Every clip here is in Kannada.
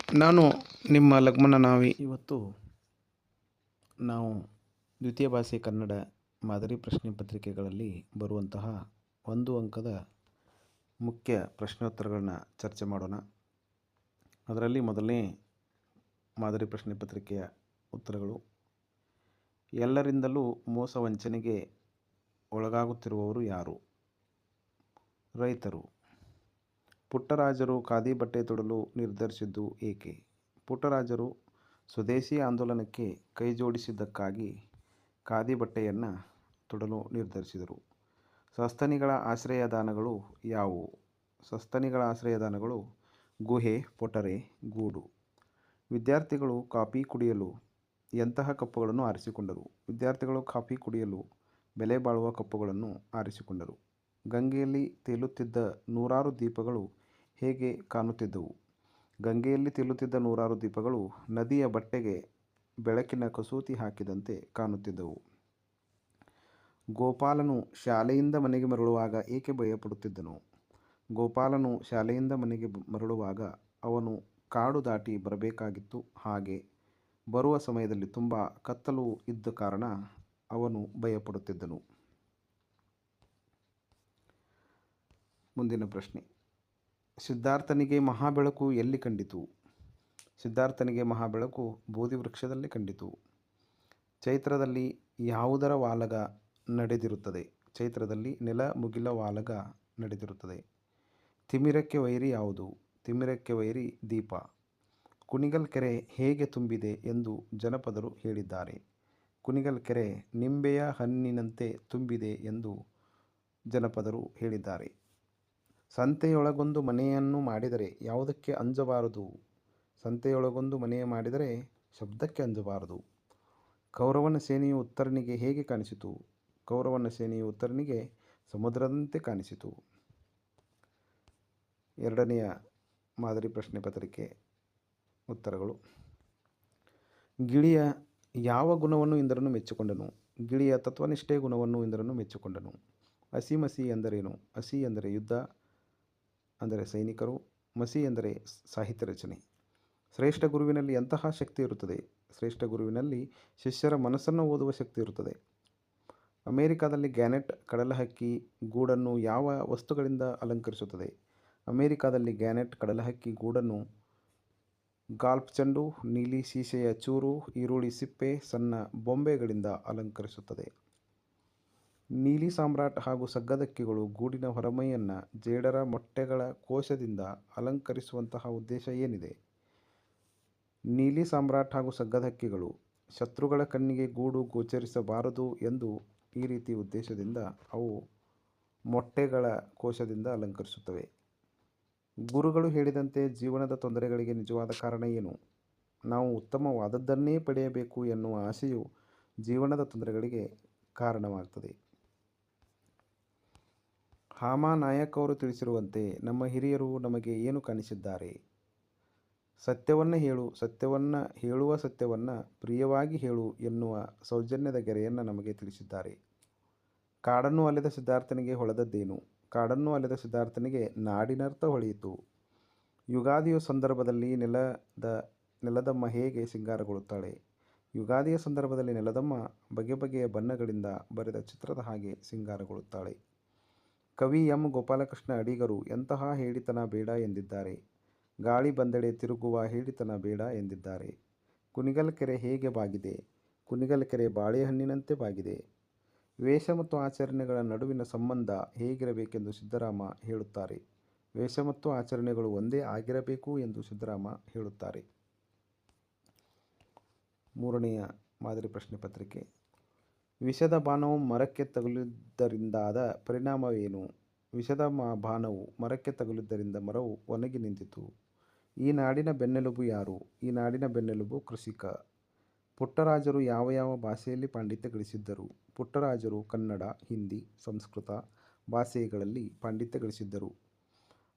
ನಾನು ನಿಮ್ಮ ಲಕ್ಷ್ಮಣ ನಾವಿ. ಇವತ್ತು ನಾವು ದ್ವಿತೀಯ ಭಾಷೆ ಕನ್ನಡ ಮಾದರಿ ಪ್ರಶ್ನೆ ಪತ್ರಿಕೆಗಳಲ್ಲಿ ಬರುವಂತಹ ಒಂದು ಅಂಕದ ಮುಖ್ಯ ಪ್ರಶ್ನೋತ್ತರಗಳನ್ನ ಚರ್ಚೆ ಮಾಡೋಣ. ಅದರಲ್ಲಿ ಮೊದಲನೇ ಮಾದರಿ ಪ್ರಶ್ನೆ ಪತ್ರಿಕೆಯ ಉತ್ತರಗಳು: ಎಲ್ಲರಿಂದಲೂ ಮೋಸ ವಂಚನೆಗೆ ಒಳಗಾಗುತ್ತಿರುವವರು ಯಾರು? ರೈತರು. ಪುಟ್ಟರಾಜರು ಖಾದಿ ಬಟ್ಟೆ ತೊಡಲು ನಿರ್ಧರಿಸಿದ್ದು ಏಕೆ? ಪುಟ್ಟರಾಜರು ಸ್ವದೇಶಿ ಆಂದೋಲನಕ್ಕೆ ಕೈಜೋಡಿಸಿದ್ದಕ್ಕಾಗಿ ಖಾದಿ ಬಟ್ಟೆಯನ್ನು ತೊಡಲು ನಿರ್ಧರಿಸಿದರು. ಸಸ್ತನಿಗಳ ಆಶ್ರಯದಾನಗಳು ಯಾವುವು? ಸಸ್ತನಿಗಳ ಆಶ್ರಯದಾನಗಳು ಗುಹೆ, ಪೊಟರೆ, ಗೂಡು. ವಿದ್ಯಾರ್ಥಿಗಳು ಕಾಫಿ ಕುಡಿಯಲು ಎಂತಹ ಕಪ್ಪುಗಳನ್ನು ಆರಿಸಿಕೊಂಡರು? ವಿದ್ಯಾರ್ಥಿಗಳು ಕಾಫಿ ಕುಡಿಯಲು ಬೆಲೆ ಬಾಳುವ ಕಪ್ಪುಗಳನ್ನು ಆರಿಸಿಕೊಂಡರು. ಗಂಗೆಯಲ್ಲಿ ತೇಲುತ್ತಿದ್ದ ನೂರಾರು ದೀಪಗಳು ಹೇಗೆ ಕಾಣುತ್ತಿದ್ದವು? ಗಂಗೆಯಲ್ಲಿ ತೇಲುತ್ತಿದ್ದ ನೂರಾರು ದೀಪಗಳು ನದಿಯ ಬಟ್ಟೆಗೆ ಬೆಳಕಿನ ಕಸೂತಿ ಹಾಕಿದಂತೆ ಕಾಣುತ್ತಿದ್ದವು. ಗೋಪಾಲನು ಶಾಲೆಯಿಂದ ಮನೆಗೆ ಮರಳುವಾಗ ಏಕೆ ಭಯಪಡುತ್ತಿದ್ದನು? ಗೋಪಾಲನು ಶಾಲೆಯಿಂದ ಮನೆಗೆ ಮರಳುವಾಗ ಅವನು ಕಾಡು ದಾಟಿ ಬರಬೇಕಾಗಿತ್ತು. ಹಾಗೆ ಬರುವ ಸಮಯದಲ್ಲಿ ತುಂಬ ಕತ್ತಲು ಇದ್ದ ಕಾರಣ ಅವನು ಭಯಪಡುತ್ತಿದ್ದನು. ಮುಂದಿನ ಪ್ರಶ್ನೆ: ಸಿದ್ಧಾರ್ಥನಿಗೆ ಮಹಾಬೆಳಕು ಎಲ್ಲಿ ಕಂಡಿತು? ಸಿದ್ಧಾರ್ಥನಿಗೆ ಮಹಾಬೆಳಕು ಬೋಧಿ ವೃಕ್ಷದಲ್ಲಿ ಕಂಡಿತು. ಚೈತ್ರದಲ್ಲಿ ಯಾವುದರ ವಾಲಗ ನಡೆದಿರುತ್ತದೆ? ಚೈತ್ರದಲ್ಲಿ ನೆಲ ಮುಗಿಲ ವಾಲಗ ನಡೆದಿರುತ್ತದೆ. ತಿಮಿರಕ್ಕೆ ವೈರಿ ಯಾವುದು? ತಿಮಿರಕ್ಕೆ ವೈರಿ ದೀಪ. ಕುಣಿಗಲ್ ಕೆರೆ ಹೇಗೆ ತುಂಬಿದೆ ಎಂದು ಜನಪದರು ಹೇಳಿದ್ದಾರೆ? ಕುಣಿಗಲ್ ಕೆರೆ ನಿಂಬೆಯ ಹಣ್ಣಿನಂತೆ ತುಂಬಿದೆ ಎಂದು ಜನಪದರು ಹೇಳಿದ್ದಾರೆ. ಸಂತೆಯೊಳಗೊಂದು ಮನೆಯನ್ನು ಮಾಡಿದರೆ ಯಾವುದಕ್ಕೆ ಅಂಜಬಾರದು? ಸಂತೆಯೊಳಗೊಂದು ಮನೆಯ ಮಾಡಿದರೆ ಶಬ್ದಕ್ಕೆ ಅಂಜಬಾರದು. ಕೌರವನ ಸೇನೆಯು ಉತ್ತರನಿಗೆ ಹೇಗೆ ಕಾಣಿಸಿತು? ಕೌರವನ ಸೇನೆಯು ಉತ್ತರನಿಗೆ ಸಮುದ್ರದಂತೆ ಕಾಣಿಸಿತು. ಎರಡನೆಯ ಮಾದರಿ ಪ್ರಶ್ನೆ ಪತ್ರಿಕೆ ಉತ್ತರಗಳು: ಗಿಳಿಯ ಯಾವ ಗುಣವನ್ನು ಇಂದ್ರನು ಮೆಚ್ಚಿಕೊಂಡನು? ಗಿಳಿಯ ತತ್ವನಿಷ್ಠೆ ಗುಣವನ್ನು ಇಂದ್ರನು ಮೆಚ್ಚಿಕೊಂಡನು. ಹಸಿ ಮಸಿ ಎಂದರೇನು? ಹಸಿ ಎಂದರೆ ಯುದ್ಧ ಅಂದರೆ ಸೈನಿಕರು, ಮಸಿ ಎಂದರೆ ಸಾಹಿತ್ಯ ರಚನೆ. ಶ್ರೇಷ್ಠ ಗುರುವಿನಲ್ಲಿ ಎಂತಹ ಶಕ್ತಿ ಇರುತ್ತದೆ? ಶ್ರೇಷ್ಠ ಗುರುವಿನಲ್ಲಿ ಶಿಷ್ಯರ ಮನಸ್ಸನ್ನು ಓದುವ ಶಕ್ತಿ ಇರುತ್ತದೆ. ಅಮೆರಿಕಾದಲ್ಲಿ ಗ್ಯಾನೆಟ್ ಕಡಲಹಕ್ಕಿ ಗೂಡನ್ನು ಯಾವ ವಸ್ತುಗಳಿಂದ ಅಲಂಕರಿಸುತ್ತದೆ? ಅಮೆರಿಕಾದಲ್ಲಿ ಗ್ಯಾನೆಟ್ ಕಡಲಹಕ್ಕಿ ಗೂಡನ್ನು ಗಾಲ್ಫ್ ಚೆಂಡು, ನೀಲಿ ಸೀಸೆಯ ಚೂರು, ಈರುಳ್ಳಿ ಸಿಪ್ಪೆ, ಸಣ್ಣ ಬೊಂಬೆಗಳಿಂದ ಅಲಂಕರಿಸುತ್ತದೆ. ನೀಲಿ ಸಾಮ್ರಾಟ್ ಹಾಗೂ ಸಗ್ಗದಕ್ಕಿಗಳು ಗೂಡಿನ ಹೊರಮೈಯನ್ನು ಜೇಡರ ಮೊಟ್ಟೆಗಳ ಕೋಶದಿಂದ ಅಲಂಕರಿಸುವಂತಹ ಉದ್ದೇಶ ಏನಿದೆ? ನೀಲಿ ಸಾಮ್ರಾಟ್ ಹಾಗೂ ಸಗ್ಗದಕ್ಕಿಗಳು ಶತ್ರುಗಳ ಕಣ್ಣಿಗೆ ಗೂಡು ಗೋಚರಿಸಬಾರದು ಎಂದು ಈ ರೀತಿ ಉದ್ದೇಶದಿಂದ ಅವು ಮೊಟ್ಟೆಗಳ ಕೋಶದಿಂದ ಅಲಂಕರಿಸುತ್ತವೆ. ಗುರುಗಳು ಹೇಳಿದಂತೆ ಜೀವನದ ತೊಂದರೆಗಳಿಗೆ ನಿಜವಾದ ಕಾರಣ ಏನು? ನಾವು ಉತ್ತಮವಾದದ್ದನ್ನೇ ಪಡೆಯಬೇಕು ಎನ್ನುವ ಆಸೆಯು ಜೀವನದ ತೊಂದರೆಗಳಿಗೆ ಕಾರಣವಾಗ್ತದೆ. ಹಾಮಾ ನಾಯಕ್ ಅವರು ತಿಳಿಸಿರುವಂತೆ ನಮ್ಮ ಹಿರಿಯರು ನಮಗೆ ಏನು ಕಾಣಿಸಿದ್ದಾರೆ? ಸತ್ಯವನ್ನು ಹೇಳು, ಸತ್ಯವನ್ನು ಹೇಳುವ ಸತ್ಯವನ್ನು ಪ್ರಿಯವಾಗಿ ಹೇಳು ಎನ್ನುವ ಸೌಜನ್ಯದ ಗೆರೆಯನ್ನು ನಮಗೆ ತಿಳಿಸಿದ್ದಾರೆ. ಕಾಡನ್ನು ಅಲೆದ ಸಿದ್ಧಾರ್ಥನಿಗೆ ಹೊಳೆದದ್ದೇನು? ಕಾಡನ್ನು ಅಲೆದ ಸಿದ್ಧಾರ್ಥನಿಗೆ ನಾಡಿನರ್ಥ ಹೊಳೆಯಿತು. ಯುಗಾದಿಯ ಸಂದರ್ಭದಲ್ಲಿ ನೆಲದಮ್ಮ ಹೇಗೆ ಸಿಂಗಾರಗೊಳ್ಳುತ್ತಾಳೆ? ಯುಗಾದಿಯ ಸಂದರ್ಭದಲ್ಲಿ ನೆಲದಮ್ಮ ಬಗೆ ಬಗೆಯ ಬಣ್ಣಗಳಿಂದ ಬರೆದ ಚಿತ್ರದ ಹಾಗೆ ಸಿಂಗಾರಗೊಳ್ಳುತ್ತಾಳೆ. ಕವಿ ಎಂ ಗೋಪಾಲಕೃಷ್ಣ ಅಡಿಗರು ಎಂತಹ ಹೇಳಿತನ ಬೇಡ ಎಂದಿದ್ದಾರೆ? ಗಾಳಿ ಬಂದೆಡೆ ತಿರುಗುವ ಹೇಳಿತನ ಬೇಡ ಎಂದಿದ್ದಾರೆ. ಕುಣಿಗಲ್ ಕೆರೆ ಹೇಗೆ ಬಾಗಿದೆ? ಕುಣಿಗಲ್ ಕೆರೆ ಬಾಳೆಹಣ್ಣಿನಂತೆ ಬಾಗಿದೆ. ವೇಷ ಮತ್ತು ಆಚರಣೆಗಳ ನಡುವಿನ ಸಂಬಂಧ ಹೇಗಿರಬೇಕೆಂದು ಸಿದ್ದರಾಮ ಹೇಳುತ್ತಾರೆ? ವೇಷ ಮತ್ತು ಆಚರಣೆಗಳು ಒಂದೇ ಆಗಿರಬೇಕು ಎಂದು ಸಿದ್ದರಾಮ ಹೇಳುತ್ತಾರೆ. ಮೂರನೆಯ ಮಾದರಿ ಪ್ರಶ್ನೆ ಪತ್ರಿಕೆ: ವಿಷದ ಬಾಣವು ಮರಕ್ಕೆ ತಗುಲಿದ್ದರಿಂದಾದ ಪರಿಣಾಮವೇನು? ವಿಷದ ಬಾಣವು ಮರಕ್ಕೆ ತಗುಲಿದ್ದರಿಂದ ಮರವು ಒಣಗಿ ನಿಂತಿತು. ಈ ನಾಡಿನ ಬೆನ್ನೆಲುಬು ಯಾರು? ಈ ನಾಡಿನ ಬೆನ್ನೆಲುಬು ಕೃಷಿಕ. ಪುಟ್ಟರಾಜರು ಯಾವ ಯಾವ ಭಾಷೆಯಲ್ಲಿ ಪಾಂಡಿತ್ಯ ಗಳಿಸಿದ್ದರು? ಪುಟ್ಟರಾಜರು ಕನ್ನಡ, ಹಿಂದಿ, ಸಂಸ್ಕೃತ ಭಾಷೆಗಳಲ್ಲಿ ಪಾಂಡಿತ್ಯ ಗಳಿಸಿದ್ದರು.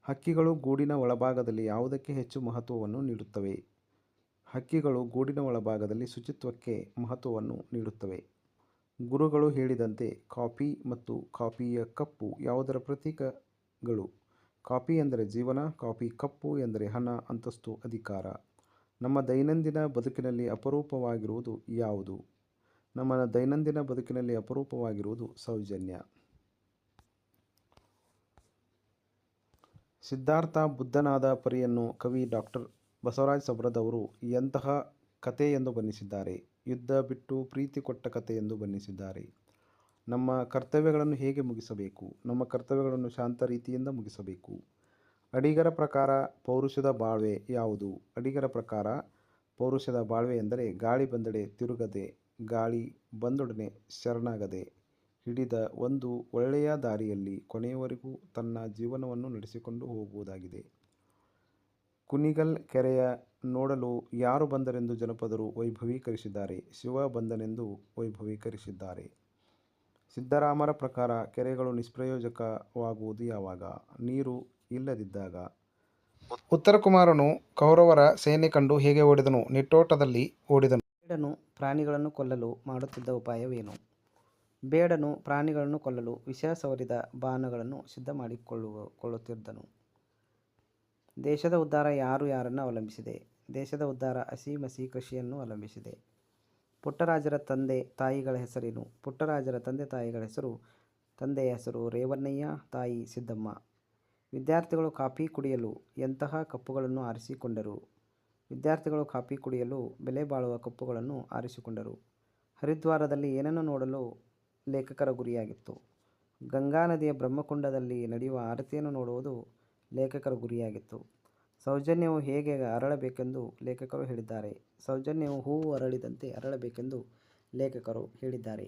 ಹಕ್ಕಿಗಳು ಗೂಡಿನ ಒಳಭಾಗದಲ್ಲಿ ಯಾವುದಕ್ಕೆ ಹೆಚ್ಚು ಮಹತ್ವವನ್ನು ನೀಡುತ್ತವೆ? ಹಕ್ಕಿಗಳು ಗೂಡಿನ ಒಳಭಾಗದಲ್ಲಿ ಶುಚಿತ್ವಕ್ಕೆ ಮಹತ್ವವನ್ನು ನೀಡುತ್ತವೆ. ಗುರುಗಳು ಹೇಳಿದಂತೆ ಕಾಫಿ ಮತ್ತು ಕಾಫಿಯ ಕಪ್ಪು ಯಾವುದರ ಪ್ರತೀಕಗಳು? ಕಾಫಿ ಎಂದರೆ ಜೀವನ, ಕಾಫಿ ಕಪ್ಪು ಎಂದರೆ ಹಣ, ಅಂತಸ್ತು, ಅಧಿಕಾರ. ನಮ್ಮ ದೈನಂದಿನ ಬದುಕಿನಲ್ಲಿ ಅಪರೂಪವಾಗಿರುವುದು ಯಾವುದು? ನಮ್ಮ ದೈನಂದಿನ ಬದುಕಿನಲ್ಲಿ ಅಪರೂಪವಾಗಿರುವುದು ಸೌಜನ್ಯ. ಸಿದ್ಧಾರ್ಥ ಬುದ್ಧನಾದ ಪರಿಯನ್ನು ಕವಿ ಡಾಕ್ಟರ್ ಬಸವರಾಜ ಸವರದ್ ಅವರು ಎಂತಹ ಕತೆ ಎಂದು ಬಣ್ಣಿಸಿದ್ದಾರೆ? ಯುದ್ಧ ಬಿಟ್ಟು ಪ್ರೀತಿ ಕೊಟ್ಟ ಕತೆ ಎಂದು ಬಣ್ಣಿಸಿದ್ದಾರೆ. ನಮ್ಮ ಕರ್ತವ್ಯಗಳನ್ನು ಹೇಗೆ ಮುಗಿಸಬೇಕು? ನಮ್ಮ ಕರ್ತವ್ಯಗಳನ್ನು ಶಾಂತ ರೀತಿಯಿಂದ ಮುಗಿಸಬೇಕು. ಅಡಿಗರ ಪ್ರಕಾರ ಪೌರುಷದ ಬಾಳ್ವೆ ಯಾವುದು? ಅಡಿಗರ ಪ್ರಕಾರ ಪೌರುಷದ ಬಾಳ್ವೆ ಎಂದರೆ ಗಾಳಿ ಬಂದೆಡೆ ತಿರುಗದೆ, ಗಾಳಿ ಬಂದೊಡನೆ ಶರಣಾಗದೆ, ಹಿಡಿದ ಒಂದು ಒಳ್ಳೆಯ ದಾರಿಯಲ್ಲಿ ಕೊನೆಯವರೆಗೂ ತನ್ನ ಜೀವನವನ್ನು ನಡೆಸಿಕೊಂಡು ಹೋಗುವುದಾಗಿದೆ. ಕುಣಿಗಲ್ ಕೆರೆಯ ನೋಡಲು ಯಾರು ಬಂದರೆಂದು ಜನಪದರು ವೈಭವೀಕರಿಸಿದ್ದಾರೆ? ಶಿವ ಬಂದನೆಂದು ವೈಭವೀಕರಿಸಿದ್ದಾರೆ. ಸಿದ್ದರಾಮರ ಪ್ರಕಾರ ಕೆರೆಗಳು ನಿಷ್ಪ್ರಯೋಜಕವಾಗುವುದು ಯಾವಾಗ? ನೀರು ಇಲ್ಲದಿದ್ದಾಗ. ಉತ್ತರಕುಮಾರನು ಕೌರವರ ಸೇನೆ ಕಂಡು ಹೇಗೆ ಓಡಿದನು? ನಿಟ್ಟೋಟದಲ್ಲಿ ಓಡಿದನು. ಬೇಡನು ಪ್ರಾಣಿಗಳನ್ನು ಕೊಲ್ಲಲು ಮಾಡುತ್ತಿದ್ದ ಉಪಾಯವೇನು? ಬೇಡನು ಪ್ರಾಣಿಗಳನ್ನು ಕೊಲ್ಲಲು ವಿಷ ಸವರಿದ ಬಾಣಗಳನ್ನು ಸಿದ್ಧ ಮಾಡಿಕೊಳ್ಳುತ್ತಿದ್ದನು. ದೇಶದ ಉದ್ಧಾರ ಯಾರು ಯಾರನ್ನು ಅವಲಂಬಿಸಿದೆ? ದೇಶದ ಉದ್ಧಾರ ಹಸಿ ಮಸಿ ಕೃಷಿಯನ್ನು ಅವಲಂಬಿಸಿದೆ. ಪುಟ್ಟರಾಜರ ತಂದೆ ತಾಯಿಗಳ ಹೆಸರೇನು? ಪುಟ್ಟರಾಜರ ತಂದೆ ತಾಯಿಗಳ ಹೆಸರು: ತಂದೆಯ ಹೆಸರು ರೇವಣ್ಣಯ್ಯ, ತಾಯಿ ಸಿದ್ದಮ್ಮ. ವಿದ್ಯಾರ್ಥಿಗಳು ಕಾಫಿ ಕುಡಿಯಲು ಎಂತಹ ಕಪ್ಪುಗಳನ್ನು ಆರಿಸಿಕೊಂಡರು? ವಿದ್ಯಾರ್ಥಿಗಳು ಕಾಫಿ ಕುಡಿಯಲು ಬೆಲೆ ಬಾಳುವ ಕಪ್ಪುಗಳನ್ನು ಆರಿಸಿಕೊಂಡರು. ಹರಿದ್ವಾರದಲ್ಲಿ ಏನನ್ನು ನೋಡಲು ಲೇಖಕರ ಗುರಿಯಾಗಿತ್ತು? ಗಂಗಾ ನದಿಯ ಬ್ರಹ್ಮಕುಂಡದಲ್ಲಿ ನಡೆಯುವ ಆರತಿಯನ್ನು ನೋಡುವುದು ಲೇಖಕರ ಗುರಿಯಾಗಿತ್ತು. ಸೌಜನ್ಯವು ಹೇಗೆ ಅರಳಬೇಕೆಂದು ಲೇಖಕರು ಹೇಳಿದ್ದಾರೆ? ಸೌಜನ್ಯವು ಹೂವು ಅರಳಿದಂತೆ ಅರಳಬೇಕೆಂದು ಲೇಖಕರು ಹೇಳಿದ್ದಾರೆ.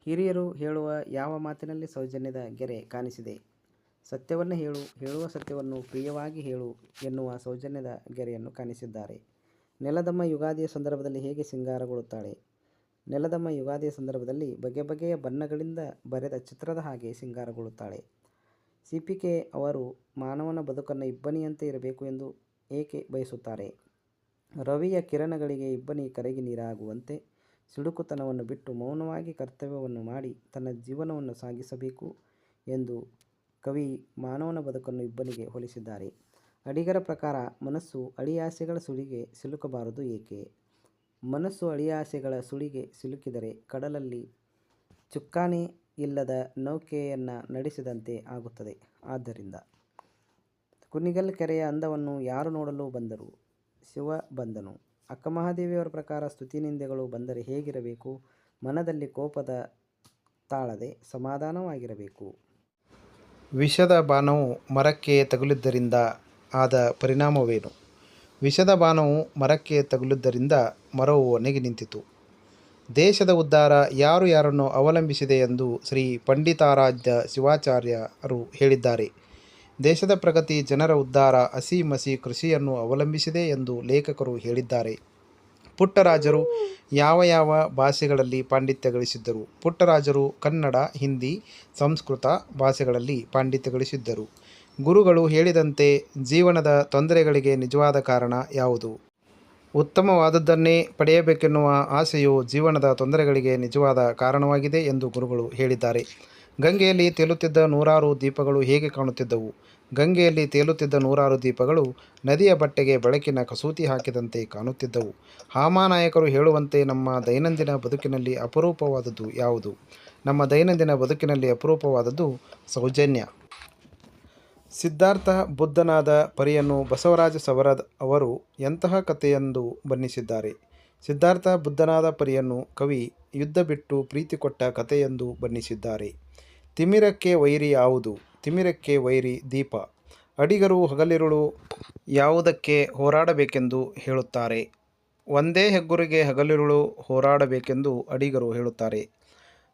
ಹಿರಿಯರು ಹೇಳುವ ಯಾವ ಮಾತಿನಲ್ಲಿ ಸೌಜನ್ಯದ ಗೆರೆ ಕಾಣಿಸಿದೆ? ಸತ್ಯವನ್ನು ಹೇಳು, ಹೇಳುವ ಸತ್ಯವನ್ನು ಪ್ರಿಯವಾಗಿ ಹೇಳು ಎನ್ನುವ ಸೌಜನ್ಯದ ಗೆರೆಯನ್ನು ಕಾಣಿಸಿದ್ದಾರೆ. ನೆಲದಮ್ಮ ಯುಗಾದಿಯ ಸಂದರ್ಭದಲ್ಲಿ ಹೇಗೆ ಸಿಂಗಾರಗೊಳ್ಳುತ್ತಾಳೆ? ನೆಲದಮ್ಮ ಯುಗಾದಿಯ ಸಂದರ್ಭದಲ್ಲಿ ಬಗೆ ಬಗೆಯ ಬಣ್ಣಗಳಿಂದ ಬರೆದ ಚಿತ್ರದ ಹಾಗೆ ಸಿಂಗಾರಗೊಳ್ಳುತ್ತಾಳೆ. ಸಿಪಿಕೆ ಅವರು ಮಾನವನ ಬದುಕನ್ನು ಇಬ್ಬನಿಯಂತೆ ಇರಬೇಕು ಎಂದು ಏಕೆ ಬಯಸುತ್ತಾರೆ? ರವಿಯ ಕಿರಣಗಳಿಗೆ ಇಬ್ಬನಿ ಕರಗಿ ನೀರಾಗುವಂತೆ ಸಿಡುಕುತನವನ್ನು ಬಿಟ್ಟು ಮೌನವಾಗಿ ಕರ್ತವ್ಯವನ್ನು ಮಾಡಿ ತನ್ನ ಜೀವನವನ್ನು ಸಾಗಿಸಬೇಕು ಎಂದು ಕವಿ ಮಾನವನ ಬದುಕನ್ನು ಇಬ್ಬನಿಗೆ ಹೋಲಿಸಿದ್ದಾರೆ. ಅಡಿಗರ ಪ್ರಕಾರ ಮನಸ್ಸು ಅಳಿಯಾಸೆಗಳ ಸುಳಿಗೆ ಸಿಲುಕಬಾರದು ಏಕೆ? ಮನಸ್ಸು ಅಳಿಯಾಸೆಗಳ ಸುಳಿಗೆ ಸಿಲುಕಿದರೆ ಕಡಲಲ್ಲಿ ಚುಕ್ಕಾಣಿ ಇಲ್ಲದ ನೌಕೆಯನ್ನು ನಡೆಸಿದಂತೆ ಆಗುತ್ತದೆ. ಆದ್ದರಿಂದ ಕುಣಿಗಲ್ ಕೆರೆಯ ಅಂದವನ್ನು ಯಾರು ನೋಡಲು ಬಂದರು? ಶಿವ ಬಂದನು. ಅಕ್ಕಮಹಾದೇವಿಯವರ ಪ್ರಕಾರ ಸ್ತುತಿ ನಿಂದೆಗಳು ಬಂದರೆ ಹೇಗಿರಬೇಕು? ಮನದಲ್ಲಿ ಕೋಪದ ತಾಳದೆ ಸಮಾಧಾನವಾಗಿರಬೇಕು. ವಿಷದ ಬಾಣವು ಮರಕ್ಕೆ ತಗುಲಿದ್ದರಿಂದ ಆದ ಪರಿಣಾಮವೇನು? ವಿಷದ ಬಾಣವು ಮರಕ್ಕೆ ತಗುಲಿದ್ದರಿಂದ ಮರವು ಒಣಗಿ ನಿಂತಿತು. ದೇಶದ ಉದ್ಧಾರ ಯಾರು ಯಾರನ್ನು ಅವಲಂಬಿಸಿದೆ ಎಂದು ಶ್ರೀ ಪಂಡಿತಾರಾಧ್ಯ ಶಿವಾಚಾರ್ಯರು ಹೇಳಿದ್ದಾರೆ. ದೇಶದ ಪ್ರಗತಿ, ಜನರ ಉದ್ಧಾರ ಹಸಿ ಮಸಿ ಕೃಷಿಯನ್ನು ಅವಲಂಬಿಸಿದೆ ಎಂದು ಲೇಖಕರು ಹೇಳಿದ್ದಾರೆ. ಪುಟ್ಟರಾಜರು ಯಾವ ಯಾವ ಭಾಷೆಗಳಲ್ಲಿ ಪಾಂಡಿತ್ಯ ಗಳಿಸಿದ್ದರು? ಪುಟ್ಟರಾಜರು ಕನ್ನಡ, ಹಿಂದಿ, ಸಂಸ್ಕೃತ ಭಾಷೆಗಳಲ್ಲಿ ಪಾಂಡಿತ್ಯ ಗಳಿಸಿದ್ದರು. ಗುರುಗಳು ಹೇಳಿದಂತೆ ಜೀವನದ ತೊಂದರೆಗಳಿಗೆ ನಿಜವಾದ ಕಾರಣ ಯಾವುದು? ಉತ್ತಮವಾದದ್ದನ್ನೇ ಪಡೆಯಬೇಕೆನ್ನುವ ಆಸೆಯು ಜೀವನದ ತೊಂದರೆಗಳಿಗೆ ನಿಜವಾದ ಕಾರಣವಾಗಿದೆ ಎಂದು ಗುರುಗಳು ಹೇಳಿದ್ದಾರೆ. ಗಂಗೆಯಲ್ಲಿ ತೇಲುತ್ತಿದ್ದ ನೂರಾರು ದೀಪಗಳು ಹೇಗೆ ಕಾಣುತ್ತಿದ್ದವು? ಗಂಗೆಯಲ್ಲಿ ತೇಲುತ್ತಿದ್ದ ನೂರಾರು ದೀಪಗಳು ನದಿಯ ಬಟ್ಟೆಗೆ ಬೆಳಕಿನ ಕಸೂತಿ ಹಾಕಿದಂತೆ ಕಾಣುತ್ತಿದ್ದವು. ಹಾಮಾನಾಯಕರು ಹೇಳುವಂತೆ ನಮ್ಮ ದೈನಂದಿನ ಬದುಕಿನಲ್ಲಿ ಅಪರೂಪವಾದದ್ದು ಯಾವುದು? ನಮ್ಮ ದೈನಂದಿನ ಬದುಕಿನಲ್ಲಿ ಅಪರೂಪವಾದದ್ದು ಸೌಜನ್ಯ. ಸಿದ್ಧಾರ್ಥ ಬುದ್ಧನಾದ ಪರಿಯನ್ನು ಬಸವರಾಜ ಸವರದ್ ಅವರು ಎಂತಹ ಕಥೆಯೆಂದು ಬಣ್ಣಿಸಿದ್ದಾರೆ? ಸಿದ್ಧಾರ್ಥ ಬುದ್ಧನಾದ ಪರಿಯನ್ನು ಕವಿ ಯುದ್ಧ ಬಿಟ್ಟು ಪ್ರೀತಿ ಕೊಟ್ಟ ಕಥೆಯೆಂದು ಬಣ್ಣಿಸಿದ್ದಾರೆ. ತಿಮಿರಕ್ಕೆ ವೈರಿ ಯಾವುದು? ತಿಮಿರಕ್ಕೆ ವೈರಿ ದೀಪ. ಅಡಿಗರು ಹಗಲಿರುಳು ಯಾವುದಕ್ಕೆ ಹೋರಾಡಬೇಕೆಂದು ಹೇಳುತ್ತಾರೆ? ಒಂದೇ ಹೆಗ್ಗುರುಗೆ ಹಗಲಿರುಳು ಹೋರಾಡಬೇಕೆಂದು ಅಡಿಗರು ಹೇಳುತ್ತಾರೆ.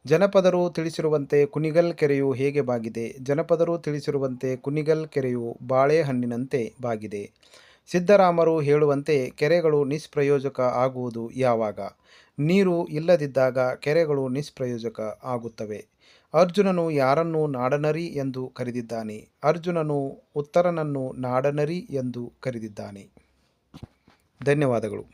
ಜನಪದರು ತಿಳಿಸಿರುವಂತೆ ಕುಣಿಗಲ್ ಕೆರೆಯು ಹೇಗೆ ಬಾಗಿದೆ? ಜನಪದರು ತಿಳಿಸಿರುವಂತೆ ಕುಣಿಗಲ್ ಕೆರೆಯು ಬಾಳೆಹಣ್ಣಿನಂತೆ ಬಾಗಿದೆ. ಸಿದ್ದರಾಮರು ಹೇಳುವಂತೆ ಕೆರೆಗಳು ನಿಷ್ಪ್ರಯೋಜಕ ಆಗುವುದು ಯಾವಾಗ? ನೀರು ಇಲ್ಲದಿದ್ದಾಗ ಕೆರೆಗಳು ನಿಷ್ಪ್ರಯೋಜಕ ಆಗುತ್ತವೆ. ಅರ್ಜುನನು ಯಾರನ್ನು ನಾಡನರಿ ಎಂದು ಕರೆದಿದ್ದಾನೆ? ಅರ್ಜುನನು ಉತ್ತರನನ್ನು ನಾಡನರಿ ಎಂದು ಕರೆದಿದ್ದಾನೆ. ಧನ್ಯವಾದಗಳು.